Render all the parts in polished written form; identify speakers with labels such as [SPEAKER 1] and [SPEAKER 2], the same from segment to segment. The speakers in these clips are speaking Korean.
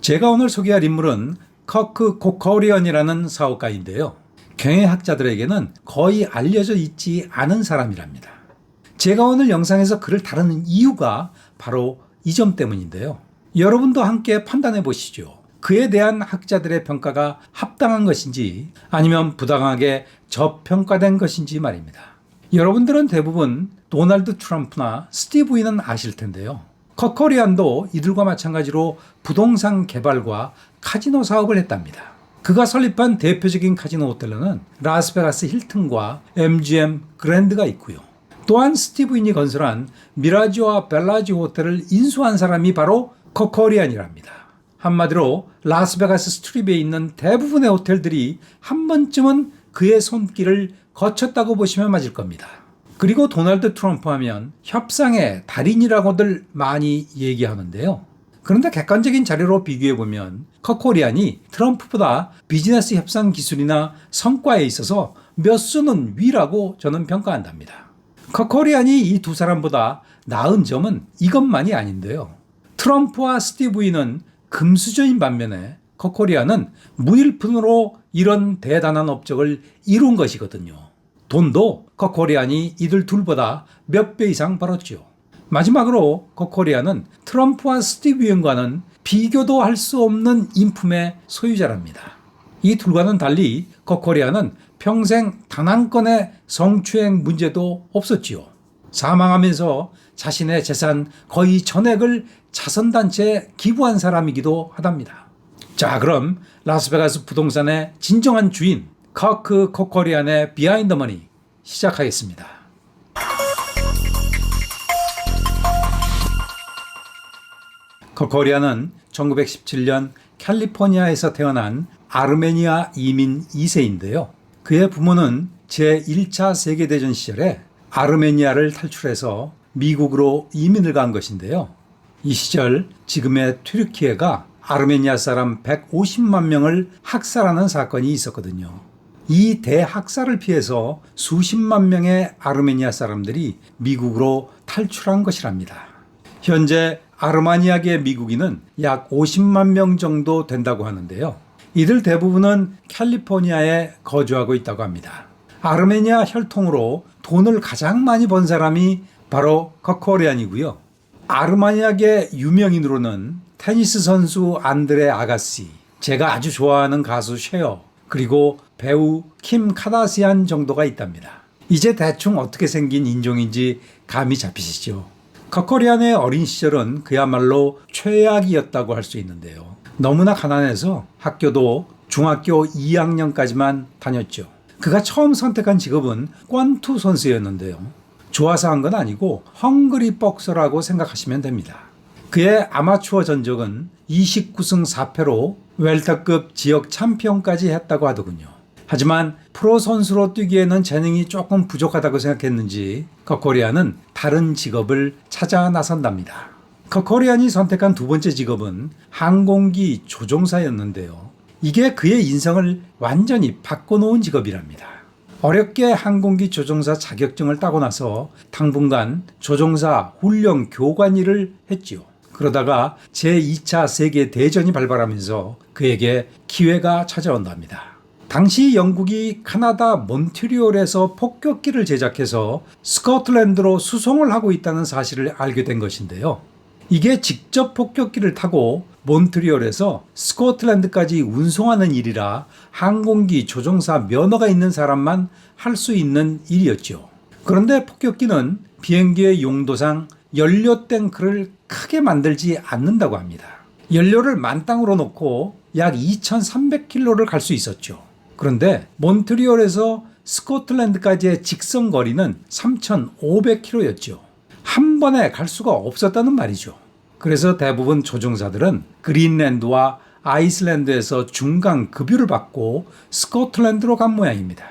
[SPEAKER 1] 제가 오늘 소개할 인물은 커크 코커리언이라는 사업가인데요. 경영학자들에게는 거의 알려져 있지 않은 사람이랍니다. 제가 오늘 영상에서 그를 다루는 이유가 바로 이 점 때문인데요. 여러분도 함께 판단해 보시죠. 그에 대한 학자들의 평가가 합당한 것인지 아니면 부당하게 저평가된 것인지 말입니다. 여러분들은 대부분 도널드 트럼프나 스티브 위는 아실 텐데요. 커커리안도 이들과 마찬가지로 부동산 개발과 카지노 사업을 했답니다. 그가 설립한 대표적인 카지노 호텔로는 라스베가스 힐튼과 MGM 그랜드가 있고요. 또한 스티브 윈이 건설한 미라지와 벨라지오 호텔을 인수한 사람이 바로 커커리안이랍니다. 한마디로 라스베가스 스트립에 있는 대부분의 호텔들이 한 번쯤은 그의 손길을 거쳤다고 보시면 맞을 겁니다. 그리고 도널드 트럼프 하면 협상의 달인이라고들 많이 얘기하는데요. 그런데 객관적인 자료로 비교해보면 커커리안이 트럼프보다 비즈니스 협상 기술이나 성과에 있어서 몇 수는 위라고 저는 평가한답니다. 커커리안이 이 두 사람보다 나은 점은 이것만이 아닌데요. 트럼프와 스티브 위는 금수저인 반면에 커커리안은 무일푼으로 이런 대단한 업적을 이룬 것이거든요. 돈도 커커리안이 이들 둘보다 몇 배 이상 벌었죠. 마지막으로 커커리안은 트럼프와 스티브 위원과는 비교도 할 수 없는 인품의 소유자랍니다. 이 둘과는 달리 커커리안은 평생 단 한 건의 성추행 문제도 없었지요. 사망하면서 자신의 재산 거의 전액을 자선단체에 기부한 사람이기도 하답니다. 자, 그럼 라스베가스 부동산의 진정한 주인 커크 코커리안의 비하인드 머니 시작하겠습니다. 커커리안은 1917년 캘리포니아에서 태어난 아르메니아 이민 2세인데요. 그의 부모는 제1차 세계대전 시절에 아르메니아를 탈출해서 미국으로 이민을 간 것인데요. 이 시절 지금의 튀르키예가 아르메니아 사람 150만 명을 학살하는 사건이 있었거든요. 이 대학살을 피해서 수십만 명의 아르메니아 사람들이 미국으로 탈출한 것이랍니다. 현재 아르메니아계 미국인은 약 50만 명 정도 된다고 하는데요. 이들 대부분은 캘리포니아에 거주하고 있다고 합니다. 아르메니아 혈통으로 돈을 가장 많이 번 사람이 바로 커커리안이고요. 아르메니아계 유명인으로는 테니스 선수 안드레 아가시, 제가 아주 좋아하는 가수 쉐어, 그리고 배우 킴 카다시안 정도가 있답니다. 이제 대충 어떻게 생긴 인종인지 감이 잡히시죠? 커커리안의 어린 시절은 그야말로 최악이었다고 할 수 있는데요. 너무나 가난해서 학교도 중학교 2학년까지만 다녔죠. 그가 처음 선택한 직업은 권투 선수였는데요. 좋아서 한 건 아니고 헝그리 복서라고 생각하시면 됩니다. 그의 아마추어 전적은 29승 4패로 웰터급 지역 챔피언까지 했다고 하더군요. 하지만 프로 선수로 뛰기에는 재능이 조금 부족하다고 생각했는지 커커리안은 다른 직업을 찾아 나선답니다. 커커리안이 선택한 두 번째 직업은 항공기 조종사였는데요. 이게 그의 인생을 완전히 바꿔놓은 직업이랍니다. 어렵게 항공기 조종사 자격증을 따고 나서 당분간 조종사 훈련 교관 일을 했지요. 그러다가 제2차 세계대전이 발발하면서 그에게 기회가 찾아온답니다. 당시 영국이 카나다 몬트리올에서 폭격기를 제작해서 스코틀랜드로 수송을 하고 있다는 사실을 알게 된 것인데요. 이게 직접 폭격기를 타고 몬트리올에서 스코틀랜드까지 운송하는 일이라 항공기 조종사 면허가 있는 사람만 할 수 있는 일이었죠. 그런데 폭격기는 비행기의 용도상 연료 탱크를 크게 만들지 않는다고 합니다. 연료를 만땅으로 놓고 약 2,300km를 갈 수 있었죠. 그런데 몬트리올에서 스코틀랜드까지의 직선 거리는 3,500km였죠. 한 번에 갈 수가 없었다는 말이죠. 그래서 대부분 조종사들은 그린랜드와 아이슬란드에서 중간 급유를 받고 스코틀랜드로 간 모양입니다.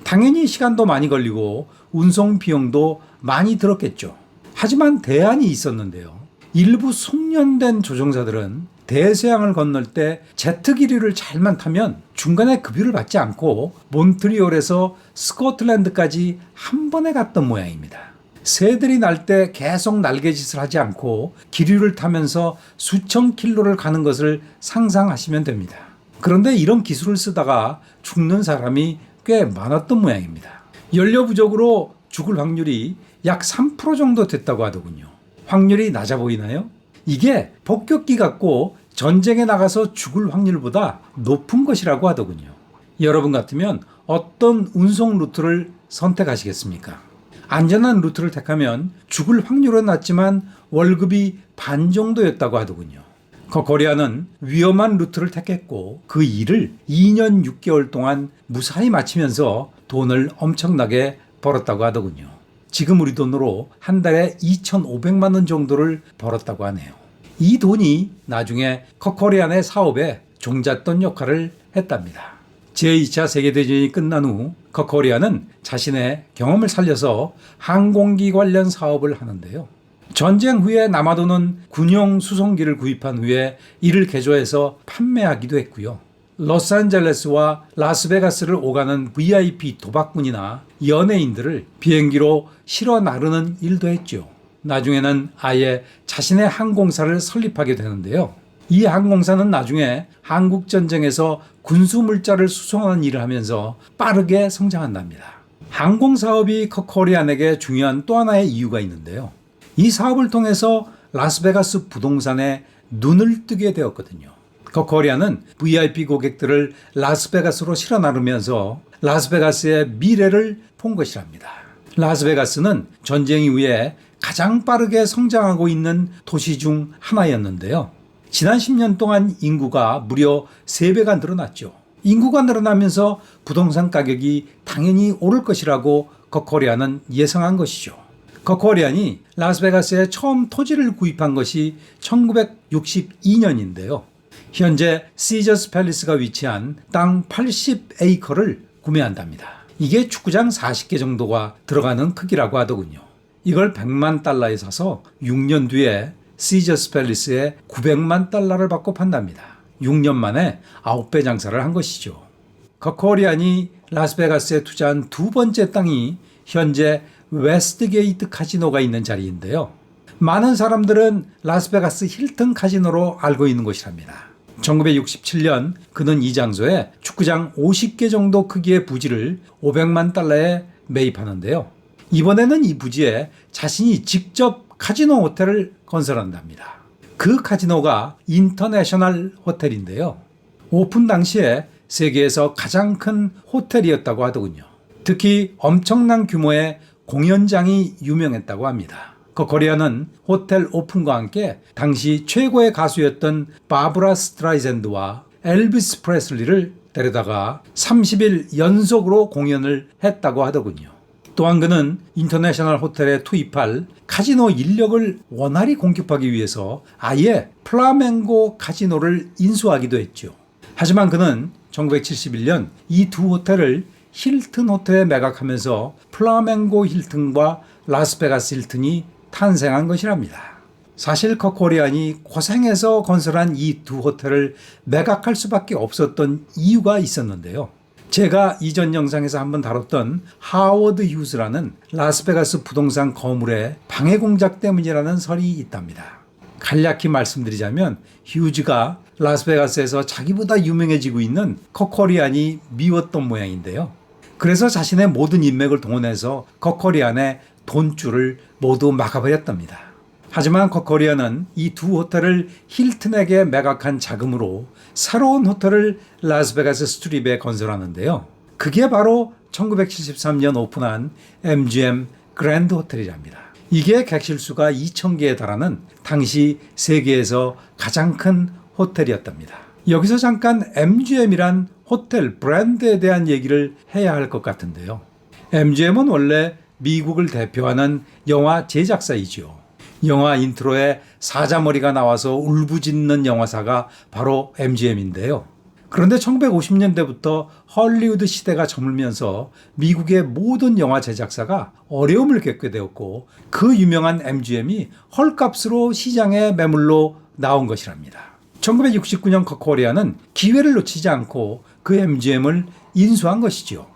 [SPEAKER 1] 당연히 시간도 많이 걸리고 운송 비용도 많이 들었겠죠. 하지만 대안이 있었는데요. 일부 숙련된 조종사들은 대서양을 건널 때 제트 기류를 잘만 타면 중간에 급유를 받지 않고 몬트리올에서 스코틀랜드까지 한 번에 갔던 모양입니다. 새들이 날 때 계속 날개짓을 하지 않고 기류를 타면서 수천 킬로를 가는 것을 상상하시면 됩니다. 그런데 이런 기술을 쓰다가 죽는 사람이 꽤 많았던 모양입니다. 연료 부족으로 죽을 확률이 약 3% 정도 됐다고 하더군요. 확률이 낮아 보이나요? 이게 폭격기 같고 전쟁에 나가서 죽을 확률보다 높은 것이라고 하더군요. 여러분 같으면 어떤 운송 루트를 선택하시겠습니까? 안전한 루트를 택하면 죽을 확률은 낮지만 월급이 반 정도였다고 하더군요. 코코리아는 위험한 루트를 택했고 그 일을 2년 6개월 동안 무사히 마치면서 돈을 엄청나게 벌었다고 하더군요. 지금 우리 돈으로 한 달에 2,500만 원 정도를 벌었다고 하네요. 이 돈이 나중에 코코리안의 사업에 종잣돈 역할을 했답니다. 제2차 세계대전이 끝난 후 코코리안은 자신의 경험을 살려서 항공기 관련 사업을 하는데요. 전쟁 후에 남아도는 군용 수송기를 구입한 후에 이를 개조해서 판매하기도 했고요. 로스앤젤레스와 라스베가스를 오가는 VIP 도박꾼이나 연예인들을 비행기로 실어 나르는 일도 했죠. 나중에는 아예 자신의 항공사를 설립하게 되는데요. 이 항공사는 나중에 한국전쟁에서 군수물자를 수송하는 일을 하면서 빠르게 성장한답니다. 항공사업이 코코리안에게 중요한 또 하나의 이유가 있는데요. 이 사업을 통해서 라스베가스 부동산에 눈을 뜨게 되었거든요. 코코리안은 VIP 고객들을 라스베가스로 실어 나르면서 라스베가스의 미래를 본 것이랍니다. 라스베가스는 전쟁 이후에 가장 빠르게 성장하고 있는 도시 중 하나였는데요. 지난 10년 동안 인구가 무려 3배가 늘어났죠. 인구가 늘어나면서 부동산 가격이 당연히 오를 것이라고 코코리안은 예상한 것이죠. 코코리안이 라스베가스에 처음 토지를 구입한 것이 1962년인데요. 현재 시저스 팰리스가 위치한 땅 80에이커를 구매한답니다. 이게 축구장 40개 정도가 들어가는 크기라고 하더군요. 이걸 100만 달러에 사서 6년 뒤에 시저스 팰리스에 900만 달러를 받고 판답니다. 6년 만에 9배 장사를 한 것이죠. 코코리안이 라스베가스에 투자한 두 번째 땅이 현재 웨스트게이트 카지노가 있는 자리인데요. 많은 사람들은 라스베가스 힐튼 카지노로 알고 있는 곳이랍니다. 1967년 그는 이 장소에 축구장 50개 정도 크기의 부지를 500만 달러에 매입하는데요. 이번에는 이 부지에 자신이 직접 카지노 호텔을 건설한답니다. 그 카지노가 인터내셔널 호텔인데요. 오픈 당시에 세계에서 가장 큰 호텔이었다고 하더군요. 특히 엄청난 규모의 공연장이 유명했다고 합니다. 코코리안은 호텔 오픈과 함께 당시 최고의 가수였던 바브라 스트라이샌드와 엘비스 프레슬리를 데려다가 30일 연속으로 공연을 했다고 하더군요. 또한 그는 인터내셔널 호텔에 투입할 카지노 인력을 원활히 공급하기 위해서 아예 플라멩고 카지노를 인수하기도 했죠. 하지만 그는 1971년 이 두 호텔을 힐튼 호텔에 매각하면서 플라멩고 힐튼과 라스베가스 힐튼이 탄생한 것이랍니다. 사실 코코리안이 고생해서 건설한 이 두 호텔을 매각할 수밖에 없었던 이유가 있었는데요. 제가 이전 영상에서 한번 다뤘던 하워드 휴즈라는 라스베가스 부동산 거물의 방해 공작 때문이라는 설이 있답니다. 간략히 말씀드리자면 휴즈가 라스베가스에서 자기보다 유명해지고 있는 코코리안이 미웠던 모양인데요. 그래서 자신의 모든 인맥을 동원해서 코코리안의 돈줄을 모두 막아버렸답니다. 하지만 코코리안은 이 두 호텔을 힐튼에게 매각한 자금으로 새로운 호텔을 라스베가스 스트립에 건설하는데요. 그게 바로 1973년 오픈한 MGM 그랜드 호텔이랍니다. 이게 객실수가 2,000개에 달하는 당시 세계에서 가장 큰 호텔이었답니다. 여기서 잠깐 MGM이란 호텔 브랜드에 대한 얘기를 해야 할 것 같은데요. MGM은 원래 미국을 대표하는 영화 제작사이죠. 영화 인트로에 사자머리가 나와서 울부짖는 영화사가 바로 MGM인데요. 그런데 1950년대부터 헐리우드 시대가 저물면서 미국의 모든 영화 제작사가 어려움을 겪게 되었고 그 유명한 MGM이 헐값으로 시장에 매물로 나온 것이랍니다. 1969년 코코리안은 기회를 놓치지 않고 그 MGM을 인수한 것이죠.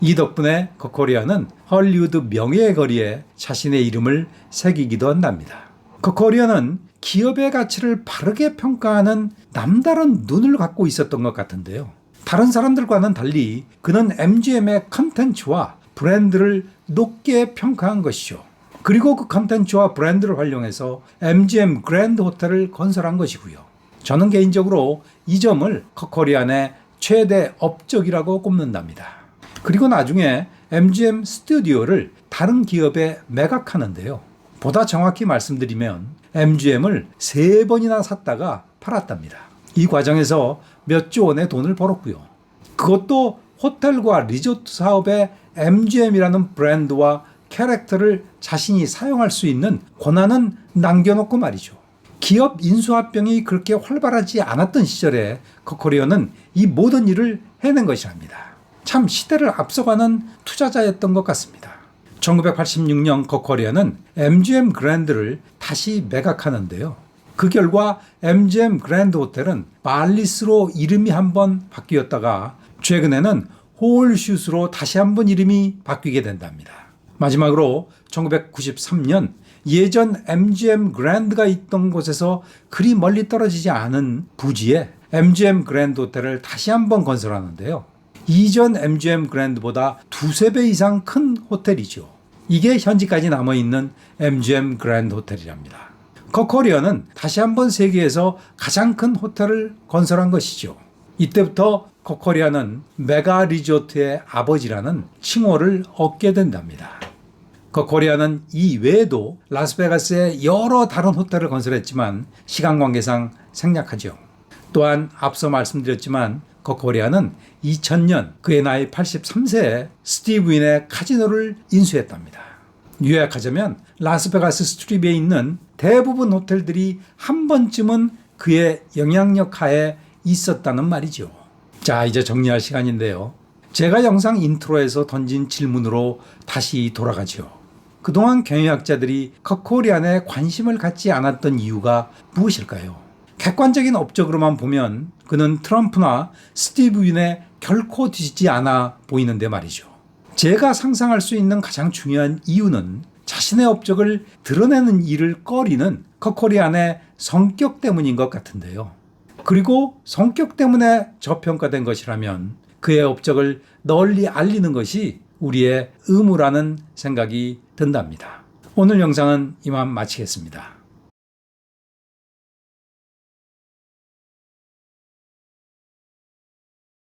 [SPEAKER 1] 이 덕분에 커코리아는 헐리우드 명예의 거리에 자신의 이름을 새기기도 한답니다. 커코리아는 기업의 가치를 바르게 평가하는 남다른 눈을 갖고 있었던 것 같은데요. 다른 사람들과는 달리 그는 MGM의 컨텐츠와 브랜드를 높게 평가한 것이죠. 그리고 그 컨텐츠와 브랜드를 활용해서 MGM 그랜드 호텔을 건설한 것이고요. 저는 개인적으로 이 점을 커코리안의 최대 업적이라고 꼽는답니다. 그리고 나중에 MGM 스튜디오를 다른 기업에 매각하는데요. 보다 정확히 말씀드리면 MGM을 3번이나 샀다가 팔았답니다. 이 과정에서 몇 조 원의 돈을 벌었고요. 그것도 호텔과 리조트 사업에 MGM이라는 브랜드와 캐릭터를 자신이 사용할 수 있는 권한은 남겨놓고 말이죠. 기업 인수합병이 그렇게 활발하지 않았던 시절에 커코리아는 이 모든 일을 해낸 것이랍니다. 참 시대를 앞서가는 투자자였던 것 같습니다. 1986년 커코리아는 MGM 그랜드를 다시 매각하는데요. 그 결과 MGM 그랜드 호텔은 말리스로 이름이 한번 바뀌었다가 최근에는 홀슛으로 다시 한번 이름이 바뀌게 된답니다. 마지막으로 1993년 예전 MGM 그랜드가 있던 곳에서 그리 멀리 떨어지지 않은 부지에 MGM 그랜드 호텔을 다시 한번 건설하는데요. 이전 MGM 그랜드보다 2~3배 이상 큰 호텔이죠. 이게 현지까지 남아있는 MGM 그랜드 호텔이랍니다. 커코리아는 다시 한번 세계에서 가장 큰 호텔을 건설한 것이죠. 이때부터 커코리아는 메가 리조트의 아버지라는 칭호를 얻게 된답니다. 커코리아는 이 외에도 라스베가스에 여러 다른 호텔을 건설했지만 시간 관계상 생략하죠. 또한 앞서 말씀드렸지만 커코리아는 2000년 그의 나이 83세에 스티브 윈의 카지노를 인수했답니다. 요약하자면 라스베가스 스트립에 있는 대부분 호텔들이 한 번쯤은 그의 영향력 하에 있었다는 말이죠. 자, 이제 정리할 시간인데요. 제가 영상 인트로에서 던진 질문으로 다시 돌아가죠. 그동안 경영학자들이 커코리안에 관심을 갖지 않았던 이유가 무엇일까요? 객관적인 업적으로만 보면 그는 트럼프나 스티브 윈에 결코 뒤지지 않아 보이는데 말이죠. 제가 상상할 수 있는 가장 중요한 이유는 자신의 업적을 드러내는 일을 꺼리는 커코리안의 성격 때문인 것 같은데요. 그리고 성격 때문에 저평가된 것이라면 그의 업적을 널리 알리는 것이 우리의 의무라는 생각이 든답니다. 오늘 영상은 이만 마치겠습니다.